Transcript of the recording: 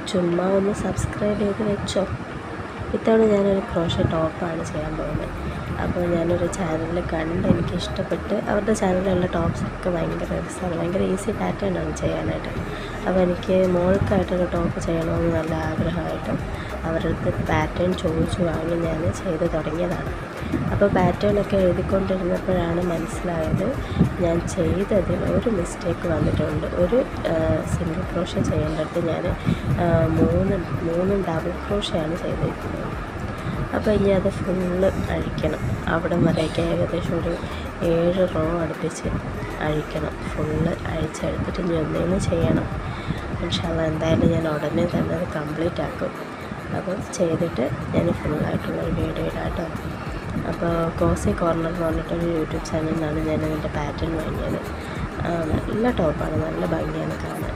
ചുമ്മാ ഒന്ന് സബ്സ്ക്രൈബ് ചെയ്ത് വെച്ചോ. ഇത്തവണ ഞാനൊരു ക്രോഷേ ടോപ്പാണ് ചെയ്യാൻ പോകുന്നത്. അപ്പോൾ ഞാനൊരു ചാനലിൽ കണ്ട് എനിക്ക് ഇഷ്ടപ്പെട്ട്, അവരുടെ ചാനലിലുള്ള ടോപ്സൊക്കെ ഭയങ്കര രസമാണ്, ഭയങ്കര ഈസി പാറ്റേൺ ആണ് ചെയ്യാനായിട്ട്. അപ്പോൾ എനിക്ക് മോൾക്കായിട്ടൊരു ടോപ്പ് ചെയ്യണമെന്ന് നല്ല ആഗ്രഹമായിട്ട് അവരുടെ അടുത്ത് പാറ്റേൺ ചോദിച്ചു വാങ്ങി ഞാൻ ചെയ്ത് തുടങ്ങിയതാണ്. അപ്പോൾ പാറ്റേണൊക്കെ എഴുതിക്കൊണ്ടിരുന്നപ്പോഴാണ് മനസ്സിലായത് ഞാൻ ചെയ്തതിൽ ഒരു മിസ്റ്റേക്ക് വന്നിട്ടുണ്ട്. ഒരു സിംഗിൾ ക്രോഷേ ചെയ്യേണ്ടടുത്ത് ഞാൻ മൂന്നും ഡബിൾ ക്രോഷയാണ് ചെയ്തിരിക്കുന്നത്. അപ്പോൾ ഇനി അത് ഫുള്ള് അഴിക്കണം. അവിടം വരെയൊക്കെ ഏകദേശം ഒരു 7 റോ അടുപ്പിച്ച് അഴിക്കണം. ഫുള്ള് അഴിച്ചെടുത്തിട്ട് ഇനി ഒന്നേന്ന് ചെയ്യണം. ഇൻഷാ അല്ലാഹ് എന്തായാലും ഞാൻ ഉടനെ തന്നെ അത് കംപ്ലീറ്റ് ആക്കും. അപ്പോൾ ചെയ്തിട്ട് ഞാൻ ഫുള്ളായിട്ടുള്ളൊരു വീഡിയോ ഇടാം കേട്ടോ. അപ്പോൾ കോസി കോർണർ എന്ന് പറഞ്ഞിട്ടൊരു യൂട്യൂബ് ചാനലിൽ നിന്നാണ് ഞാൻ അതിൻ്റെ പാറ്റേൺ വാങ്ങിയത്. നല്ല ടോപ്പാണ്, നല്ല ഭംഗിയാണ് കാണാൻ.